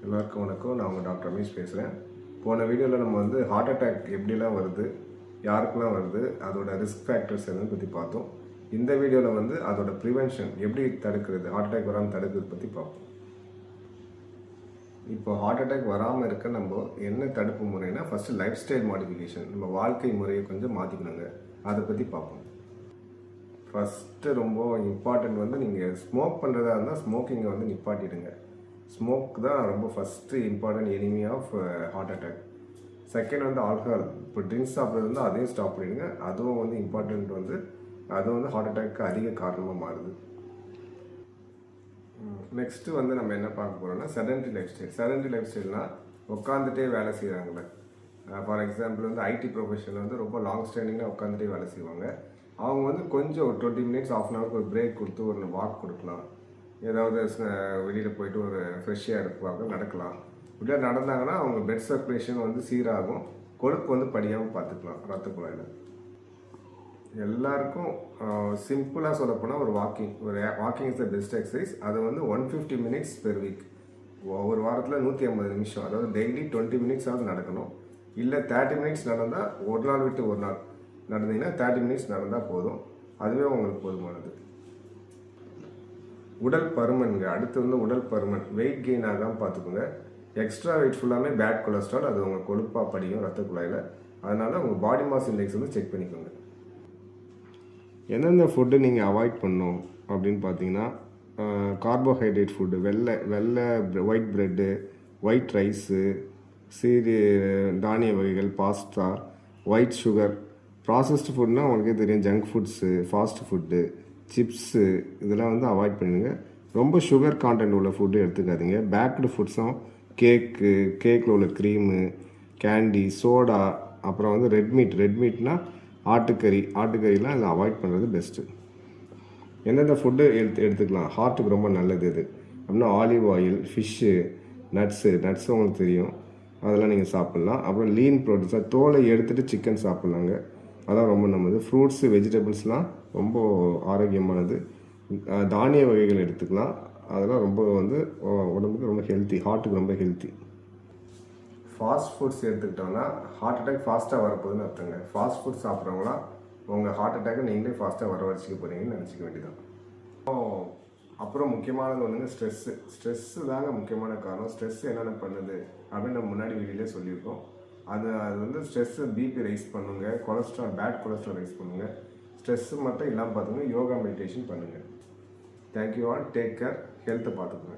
எல்லாருக்கும் வணக்கம். நான் உங்கள் டாக்டர் ரமேஷ் பேசுகிறேன். போன வீடியோவில் நம்ம வந்து ஹார்ட் அட்டாக் எப்படிலாம் வருது, யாருக்கெல்லாம் வருது, அதோட ரிஸ்க் ஃபேக்டர்ஸ் என்னன்னு பற்றி பார்த்தோம். இந்த வீடியோவில் வந்து அதோட ப்ரிவென்ஷன் எப்படி தடுக்கிறது, ஹார்ட் அட்டாக் வராமல் தடுக்கிறது பற்றி பார்ப்போம். இப்போ ஹார்ட் அட்டாக் வராமல் இருக்க நம்ம என்ன தடுப்பு முறைனா, ஃபஸ்ட்டு லைஃப் ஸ்டைல் மாடிஃபிகேஷன், நம்ம வாழ்க்கை முறையை கொஞ்சம் மாற்றிக்கணுங்க. அதை பற்றி பார்ப்போம். ஃபஸ்ட்டு ரொம்ப இம்பார்ட்டன்ட் வந்து நீங்கள் ஸ்மோக் பண்ணுறதா இருந்தால் ஸ்மோக்கிங்கை வந்து நிப்பாட்டிடுங்க. ஸ்மோக் தான் ரொம்ப first important enemy of heart attack. Second வந்து ஆல்கஹால். இப்போ ட்ரிங்க்ஸ் சாப்பிட்றது வந்து அதையும் ஸ்டாப் பண்ணிடுங்க. அதுவும் வந்து இம்பார்ட்டன்ட் வந்து அதுவும் வந்து ஹார்ட் அட்டாக்கு அதிக காரணமாக மாறுது. நெக்ஸ்ட்டு வந்து நம்ம என்ன பார்க்க போகிறோம்னா sedentary life style. Sedentary life ஸ்டைல்னால் உட்காந்துட்டே வேலை செய்கிறாங்களே. ஃபார் எக்ஸாம்பிள் வந்து ஐடி ப்ரொஃபஷனில் வந்து ரொம்ப லாங் ஸ்டாண்டிங்காக உட்காந்துட்டே வேலை செய்வாங்க. அவங்க வந்து கொஞ்சம் ஒரு 20 மினிட்ஸ் ஆஃப் அன் ஹவருக்கு ஒரு பிரேக் கொடுத்து ஒரு வாக் கொடுக்கலாம். ஏதாவது வெளியில் போயிட்டு ஒரு ஃப்ரெஷ்ஷாக எடுப்பாங்க, நடக்கலாம். இப்படியா நடந்தாங்கன்னா அவங்க பிளட் சர்க்குலேஷன் வந்து சீராகும், கொழுப்பு வந்து படியாமல் பார்த்துக்கலாம் ரத்த குழாயில். எல்லாருக்கும் சிம்பிளாக சொல்லப்போனால் ஒரு walking is the best exercise. அது வந்து 150 மினிட்ஸ் பெர் வீக். ஒரு வாரத்தில் 150 நிமிஷம், அதாவது டெய்லி 20 மினிட்ஸாவது நடக்கணும். இல்லை 30 மினிட்ஸ் நடந்தால் ஒரு நாள் விட்டு ஒரு நாள் நடந்தீங்கன்னா 30 மினிட்ஸ் நடந்தால் போதும். அதுவே உங்களுக்கு போதுமானது. உடல் பருமனுங்க. அடுத்து வந்து உடல் பருமன், வெயிட் கெயின் ஆகாமல் பார்த்துக்கோங்க. எக்ஸ்ட்ரா வெயிட் ஃபுல்லாமே பேட் கொலஸ்ட்ரால், அது உங்கள் கொழுப்பாக படியும் ரத்த குழாயில். அதனால் உங்கள் பாடி மாஸ் இண்டெக்ஸ் வந்து செக் பண்ணிக்கோங்க. எந்தெந்த ஃபுட்டு நீங்கள் அவாய்ட் பண்ணணும் அப்படின்னு பார்த்தீங்கன்னா, கார்போஹைட்ரேட் ஃபுட்டு, வெள்ளை ஒயிட் ப்ரெட்டு, ஒயிட் ரைஸு, தானிய வகைகள், பாஸ்தா, ஒயிட் சுகர். ப்ராசஸ்டு ஃபுட்னால் உங்களுக்கே தெரியும், junk foods, fast food, chips, இதெல்லாம் வந்து அவாய்ட் பண்ணிடுங்க. ரொம்ப சுகர் கான்டென்ட் உள்ள ஃபுட்டு எடுத்துக்காதீங்க. பேக்டு ஃபுட்ஸும் கேக்கில் உள்ள க்ரீமு, கேண்டி, சோடா, அப்புறம் வந்து ரெட் மீட்னால் ஆட்டுக்கறிலாம் இதை அவாய்ட் பண்ணுறது பெஸ்ட்டு. எந்தெந்த ஃபுட்டு எடுத்துக்கலாம் ஹார்ட்டுக்கு ரொம்ப நல்லது இது அப்படின்னா, ஆலிவ் ஆயில், ஃபிஷ்ஷு, நட்ஸு உங்களுக்கு தெரியும், அதெல்லாம் நீங்கள் சாப்பிட்லாம். அப்புறம் லீன் ப்ரோட்டீன்ஸாக தோலை எடுத்துகிட்டு சிக்கன் சாப்பிட்லாங்க, அதான் ரொம்ப நல்லது. ஃப்ரூட்ஸு, வெஜிடபிள்ஸ்லாம் ரொம்ப ஆரோக்கியமானது. தானிய வகைகள் எடுத்துக்கலாம், அதெல்லாம் ரொம்ப வந்து உடம்புக்கு ரொம்ப ஹெல்த்தி, ஹார்ட்டுக்கு ரொம்ப ஹெல்த்தி. ஃபாஸ்ட் ஃபுட்ஸ் எடுத்துக்கிட்டோம்னா ஹார்ட் அட்டாக் ஃபாஸ்ட்டாக வரப்போகுதுன்னு அர்த்தங்க. ஃபாஸ்ட் ஃபுட் சாப்பிட்றவங்களாம் உங்கள் ஹார்ட் அட்டாக்கை நீங்களே ஃபாஸ்ட்டாக வரவழைச்சிக்க போகிறீங்கன்னு நினச்சிக்க வேண்டியதான். அப்புறம் முக்கியமானது ஒன்றுங்க ஸ்ட்ரெஸ்ஸு தாங்க முக்கியமான காரணம். ஸ்ட்ரெஸ் என்னென்ன பண்ணுது அப்படின்னு நம்ம முன்னாடி வீடியோலே சொல்லியிருக்கோம். அது வந்து ஸ்ட்ரெஸ்ஸு பிபி ரைஸ் பண்ணுங்க, பேட் கொலஸ்ட்ரால் ரைஸ் பண்ணுங்க. ஸ்ட்ரெஸ்ஸு மட்டும் இல்லாமல் பார்த்துங்க, யோகா மெடிடேஷன் பண்ணுங்கள். தேங்க்யூ ஆல், டேக் கேர், ஹெல்த்தை பார்த்துக்குங்க.